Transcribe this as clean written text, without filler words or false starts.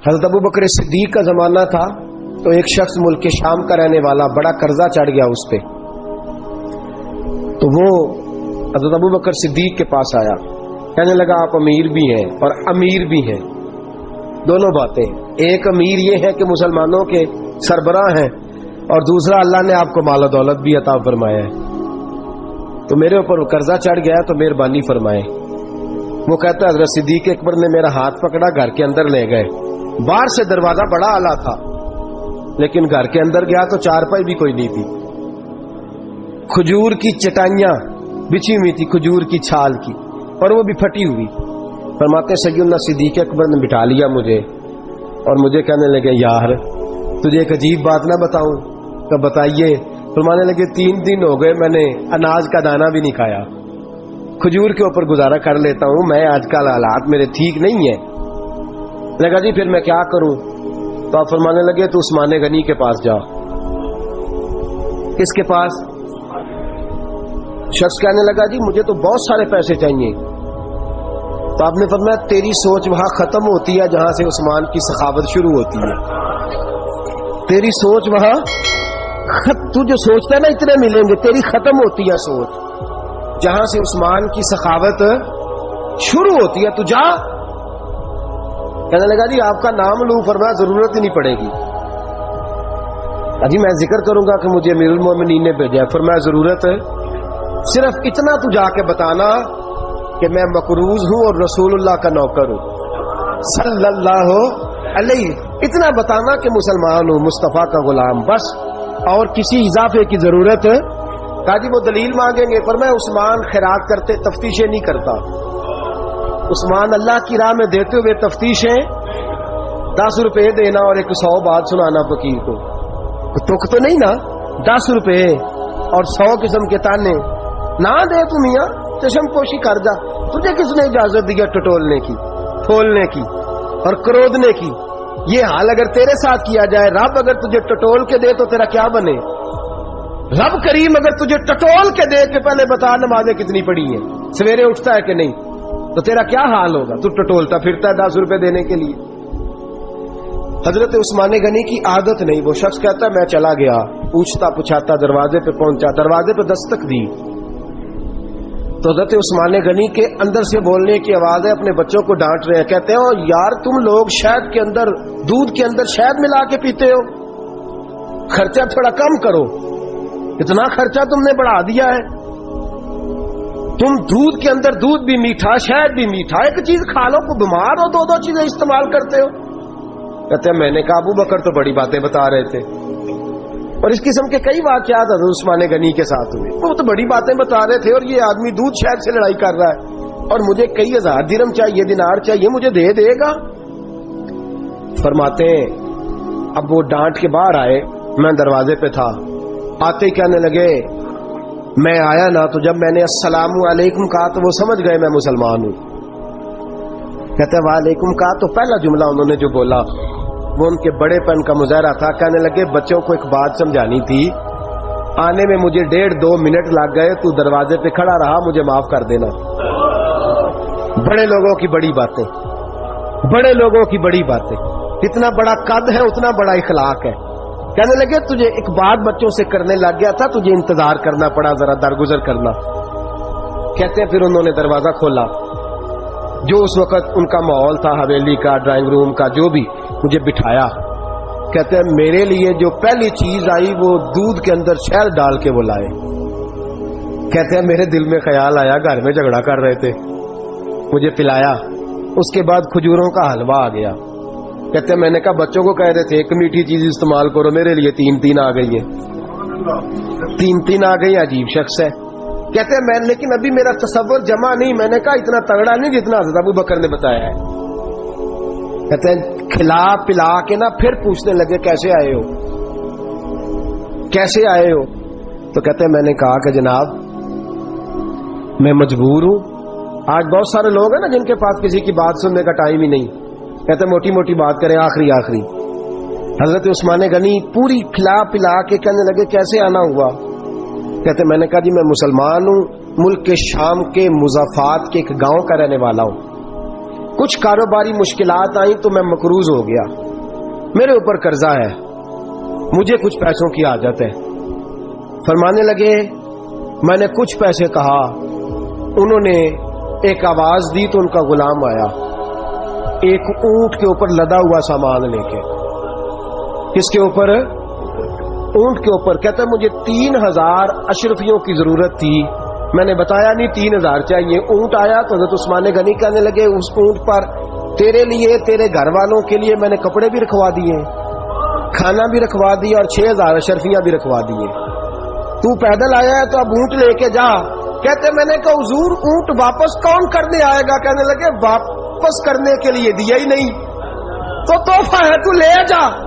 حضرت ابو بکر صدیق کا زمانہ تھا تو ایک شخص ملک شام کا رہنے والا بڑا قرضہ چڑھ گیا اس پہ، تو وہ حضرت ابو بکر صدیق کے پاس آیا، کہنے لگا آپ امیر بھی ہیں اور امیر بھی ہیں، دونوں باتیں، ایک امیر یہ ہے کہ مسلمانوں کے سربراہ ہیں، اور دوسرا اللہ نے آپ کو مال و دولت بھی عطا فرمایا ہے، تو میرے اوپر قرضہ چڑھ گیا تو مہربانی فرمائے۔ وہ کہتا ہے حضرت صدیق اکبر نے میرا ہاتھ پکڑا، گھر کے اندر لے گئے، باہر سے دروازہ بڑا اعلیٰ تھا لیکن گھر کے اندر گیا تو چارپائی بھی کوئی نہیں تھی، کھجور کی چٹائیاں بچھی ہوئی تھی، کھجور کی چھال کی، اور وہ بھی پھٹی ہوئی۔ فرماتے سیدنا صدیق اکبر نے بٹھا لیا مجھے اور مجھے کہنے لگے یار تجھے ایک عجیب بات نہ بتاؤں؟ تو بتائیے۔ فرمانے لگے 3 دن ہو گئے میں نے اناج کا دانہ بھی نہیں کھایا، کھجور کے اوپر گزارا کر لیتا ہوں میں، آج کل حالات میرے ٹھیک نہیں ہیں۔ لگا جی پھر میں کیا کروں؟ تو آپ فرمانے لگے تو عثمان غنی کے پاس جا۔ کس کے پاس؟ شخص کہنے لگا جی مجھے تو بہت سارے پیسے چاہیے۔ تو آپ نے فرمایا تیری سوچ وہاں ختم ہوتی ہے جہاں سے عثمان کی سخاوت شروع ہوتی ہے، تیری سوچ وہاں تو جو سوچتا ہے نا اتنے ملیں گے، تیری ختم ہوتی ہے سوچ جہاں سے عثمان کی سخاوت شروع ہوتی ہے، تو جا۔ کہنے لگا جی آپ کا نام لوں؟ فرمایا ضرورت ہی نہیں پڑے گی، جی میں ذکر کروں گا کہ مجھے امیر المومنین نے بھیجا ہے۔ فرمایا ضرورت ہے، صرف اتنا تو جا کے بتانا کہ میں مقروض ہوں اور رسول اللہ کا نوکر ہوں صلی اللہ علیہ، اتنا بتانا کہ مسلمان ہوں، مصطفیٰ کا غلام، بس، اور کسی اضافے کی ضرورت ہے؟ کہا جی وہ دلیل مانگیں گے۔ فرمایا عثمان خیرات کرتے تفتیشیں نہیں کرتا، عثمان اللہ کی راہ میں دیتے ہوئے تفتیشیں 10 روپے دینا اور 100 بات سنانا فقیر کو، تک تو نہیں نا، 10 روپے اور 100 قسم کے تانے نہ دے تو میاں چشم پوشی کر جا، تجھے کس نے اجازت دیا ٹٹولنے کی، پھولنے کی اور کرودنے کی؟ یہ حال اگر تیرے ساتھ کیا جائے، رب اگر تجھے ٹٹول کے دے تو تیرا کیا بنے؟ رب کریم اگر تجھے ٹٹول کے دے کہ پہلے بتا نمازیں کتنی پڑھی ہیں، سویرے اٹھتا ہے کہ نہیں، تو تیرا کیا حال ہوگا؟ تو ٹٹولتا پھرتا ہے 10 روپے دینے کے لیے۔ حضرت عثمان غنی کی عادت نہیں، وہ شخص کہتا ہے میں چلا گیا، پوچھتا پچھاتا دروازے پہ پہنچا، دروازے پہ دستک دی تو حضرت عثمان غنی کے اندر سے بولنے کی آواز ہے، اپنے بچوں کو ڈانٹ رہے ہیں، کہتے ہیں یار تم لوگ شہد کے اندر، دودھ کے اندر شہد ملا کے پیتے ہو، خرچہ تھوڑا کم کرو، اتنا خرچہ تم نے بڑھا دیا ہے، تم دودھ کے اندر دودھ بھی میٹھا شہد بھی میٹھا، ایک چیز کھا لو، کو بیمار ہو 2 چیزیں استعمال کرتے ہو۔ کہتے ہیں میں نے کہا ابو بکر تو بڑی باتیں بتا رہے تھے، اور اس قسم کے کئی واقعات حضرت عثمان غنی کے ساتھ ہوئے، وہ تو بڑی باتیں بتا رہے تھے، اور یہ آدمی دودھ شہد سے لڑائی کر رہا ہے اور مجھے کئی 1000 درہم چاہیے، دینار چاہیے، مجھے دے گا؟ فرماتے ہیں اب وہ ڈانٹ کے باہر آئے، میں دروازے پہ تھا، آتے ہی کہنے لگے میں آیا نا تو جب میں نے السلام علیکم کہا تو وہ سمجھ گئے میں مسلمان ہوں۔ کہتے وعلیکم کہا تو پہلا جملہ انہوں نے جو بولا وہ ان کے بڑے پن کا مظاہرہ تھا۔ کہنے لگے بچوں کو ایک بات سمجھانی تھی، آنے میں مجھے 1.5-2 منٹ لگ گئے، تو دروازے پہ کھڑا رہا، مجھے معاف کر دینا۔ بڑے لوگوں کی بڑی باتیں، بڑے لوگوں کی بڑی باتیں، اتنا بڑا قد ہے اتنا بڑا اخلاق ہے۔ کہنے لگے تجھے ایک بات بچوں سے کرنے لگ گیا تھا، تجھے انتظار کرنا پڑا، ذرا درگزر کرنا۔ کہتے ہیں پھر انہوں نے دروازہ کھولا، جو اس وقت ان کا ماحول تھا، حویلی کا، ڈرائنگ روم کا، جو بھی، مجھے بٹھایا۔ کہتے ہیں میرے لیے جو پہلی چیز آئی وہ دودھ کے اندر شہد ڈال کے وہ لائے۔ کہتے ہیں میرے دل میں خیال آیا گھر میں جھگڑا کر رہے تھے، مجھے پلایا، اس کے بعد کھجوروں کا حلوہ آ گیا۔ کہتے ہیں میں نے کہا بچوں کو کہہ رہے تھے ایک میٹھی چیز استعمال کرو، میرے لیے 3 آ گئی ہیں، 3 آ گئی، عجیب شخص ہے۔ کہتے ہیں میں لیکن ابھی میرا تصور جمع نہیں، میں نے کہا اتنا تگڑا نہیں جتنا حضرت ابو بکر نے بتایا ہے۔ کہتے ہیں کھلا پلا کے نا پھر پوچھنے لگے کیسے آئے ہو، کیسے آئے ہو؟ تو کہتے ہیں میں نے کہا کہ جناب میں مجبور ہوں، آج بہت سارے لوگ ہیں نا جن کے پاس کسی کی بات سننے کا ٹائم ہی نہیں، کہتے ہیں موٹی موٹی بات کریں، آخری حضرت عثمان غنی پوری کھلا پلا کے کہنے لگے کیسے آنا ہوا؟ کہتے میں نے کہا جی میں مسلمان ہوں، ملک کے شام کے مضافات کے ایک گاؤں کا رہنے والا ہوں، کچھ کاروباری مشکلات آئیں تو میں مقروض ہو گیا، میرے اوپر قرضہ ہے، مجھے کچھ پیسوں کی حاجت ہے۔ فرمانے لگے میں نے کچھ پیسے کہا، انہوں نے ایک آواز دی تو ان کا غلام آیا ایک اونٹ کے اوپر لدا ہوا سامان لے کے۔ کس کے اوپر؟ اونٹ کے اوپر۔ کہتا ہے مجھے 3000 اشرفیوں کی ضرورت تھی، میں نے بتایا نہیں 3000 چاہیے۔ اونٹ آیا تو حضرت عثمان غنی کہنے لگے اس اونٹ پر تیرے لیے، تیرے گھر والوں کے لیے میں نے کپڑے بھی رکھوا دیے، کھانا بھی رکھوا دیا اور 6000 اشرفیاں بھی رکھوا دیے، تو پیدل آیا ہے تو اب اونٹ لے کے جا۔ کہتے میں نے کہا حضور اونٹ واپس کون کرنے آئے گا؟ کہنے لگے واپس کرنے کے لیے دیا ہی نہیں تو تحفہ ہے، تو لے جا۔